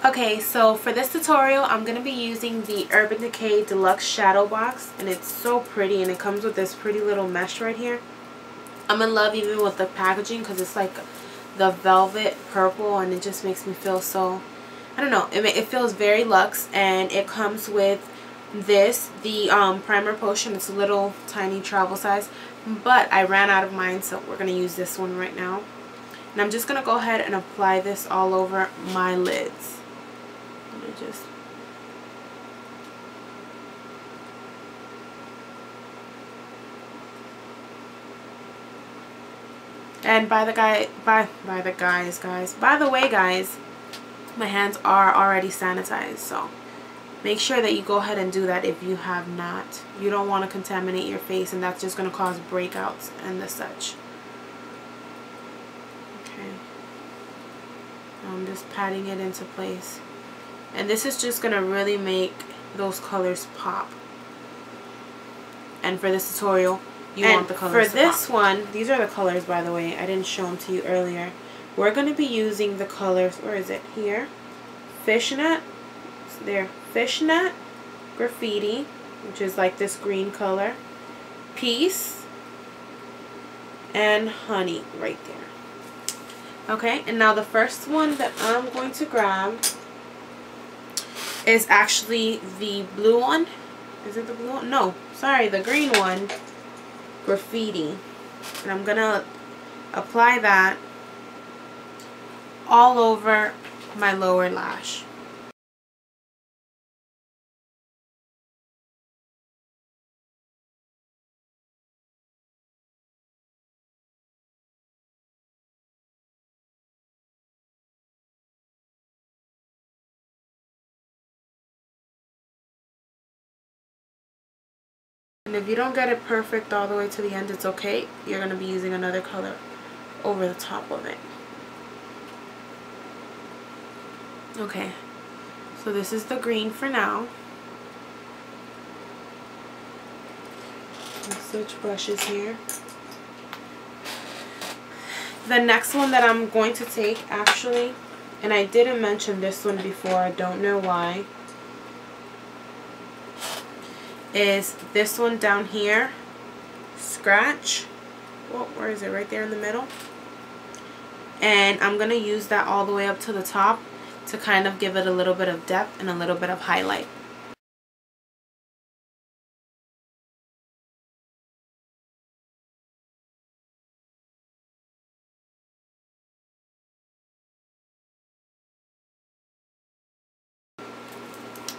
Okay, so for this tutorial, I'm going to be using the Urban Decay Deluxe Shadow Box. And it's so pretty, and it comes with this pretty little mesh right here. I'm in love even with the packaging because it's like the velvet purple, and it just makes me feel so, I don't know, it feels very luxe. And it comes with this, the primer potion. It's a little tiny travel size, but I ran out of mine, so we're going to use this one right now. And I'm just going to go ahead and apply this all over my lids. Just and by the way, guys, my hands are already sanitized, so make sure that you go ahead and do that if you have not. You don't want to contaminate your face, and that's just going to cause breakouts and the such. Okay, I'm just patting it into place. And this is just going to really make those colors pop. And for this tutorial, you want the colors to pop. For this one, these are the colors, by the way. I didn't show them to you earlier. We're going to be using the colors, where is it? Here. Fishnet. There. Fishnet. Graffiti, which is like this green color. Peace. And honey right there. Okay, and now the first one that I'm going to grab is actually the blue one. Is it the blue one? No, sorry, the green one. Graffiti. And I'm gonna apply that all over my lower lash. And if you don't get it perfect all the way to the end, it's okay. You're going to be using another color over the top of it. Okay, so this is the green for now. I'll switch brushes here. The next one that I'm going to take, actually, and I didn't mention this one before, I don't know why, is this one down here. Scratch. Well, where is it? Right there in the middle. And I'm going to use that all the way up to the top to kind of give it a little bit of depth and a little bit of highlight.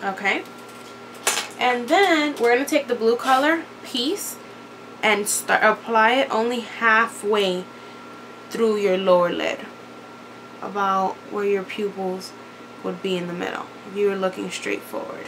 Okay. And then we're going to take the blue color, Peace, and apply it only halfway through your lower lid, about where your pupils would be in the middle if you were looking straight forward.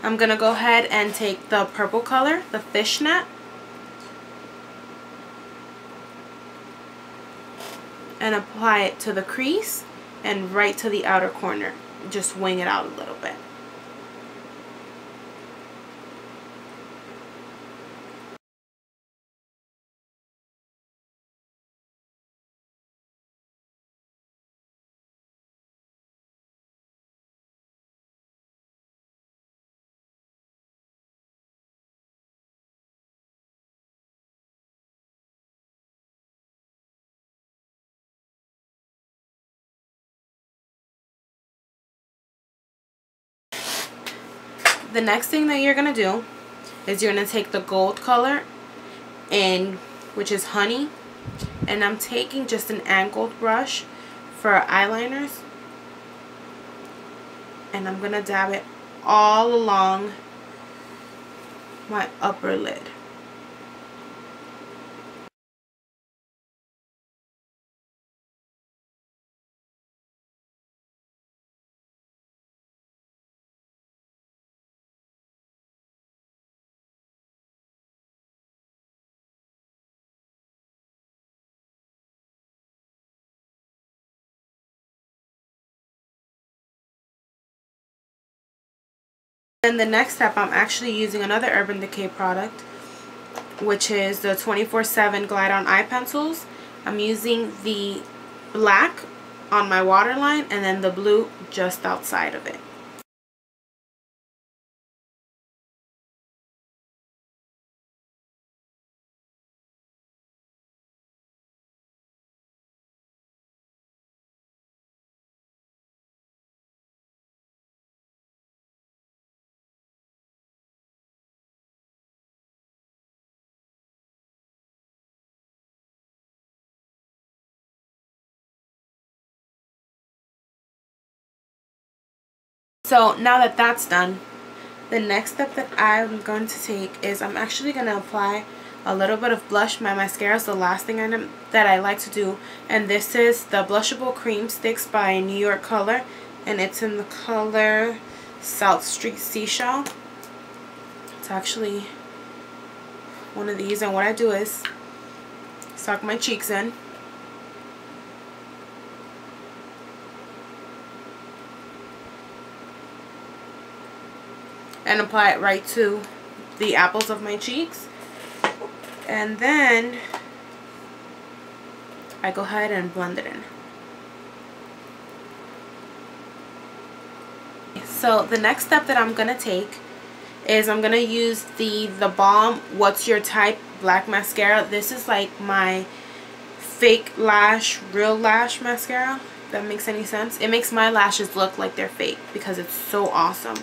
I'm going to go ahead and take the purple color, the Fishnet, and apply it to the crease and right to the outer corner. Just wing it out a little bit. The next thing that you're going to do is you're going to take the gold color, and which is Honey, and I'm taking just an angled brush for eyeliners, and I'm going to dab it all along my upper lid. And the next step, I'm actually using another Urban Decay product, which is the 24/7 Glide On Eye Pencils. I'm using the black on my waterline and then the blue just outside of it. So now that that's done, the next step that I'm going to take is I'm actually going to apply a little bit of blush. My mascara is the last thing that I like to do, and this is the Blushable Cream Sticks by New York Color, and it's in the color South Street Seashell. It's actually one of these, and what I do is suck my cheeks in. And apply it right to the apples of my cheeks. And then I go ahead and blend it in. So the next step that I'm going to take is I'm going to use the Balm What's Your Type Black Mascara. This is like my fake lash, real lash mascara, if that makes any sense. It makes my lashes look like they're fake because it's so awesome.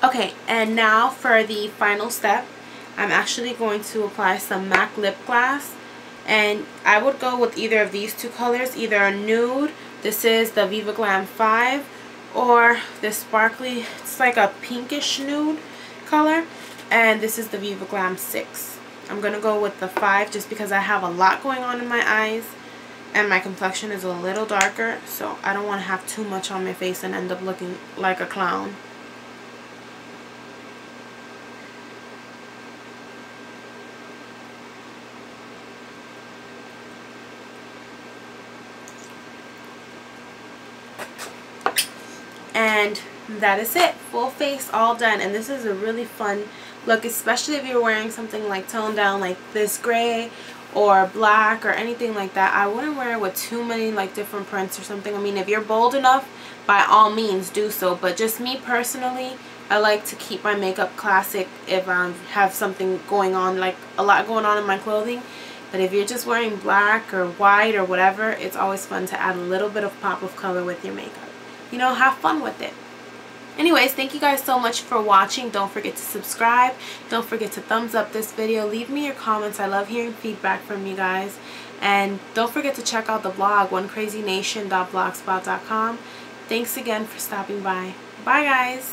Okay, and now for the final step, I'm actually going to apply some MAC lip gloss, and I would go with either of these two colors, either a nude, this is the Viva Glam 5, or this sparkly, it's like a pinkish nude color, and this is the Viva Glam 6. I'm going to go with the 5 just because I have a lot going on in my eyes and my complexion is a little darker, so I don't want to have too much on my face and end up looking like a clown. And that is it, full face, all done. And this is a really fun look, especially if you're wearing something like toned down like this gray or black or anything like that. I wouldn't wear it with too many like different prints or something. I mean, if you're bold enough, by all means do so, but just me personally, I like to keep my makeup classic if I have something going on, like a lot going on in my clothing. But if you're just wearing black or white or whatever, it's always fun to add a little bit of pop of color with your makeup. You know, have fun with it. Anyways, thank you guys so much for watching. Don't forget to subscribe. Don't forget to thumbs up this video. Leave me your comments. I love hearing feedback from you guys. And don't forget to check out the blog, onecrazynation.blogspot.com. Thanks again for stopping by. Bye, guys.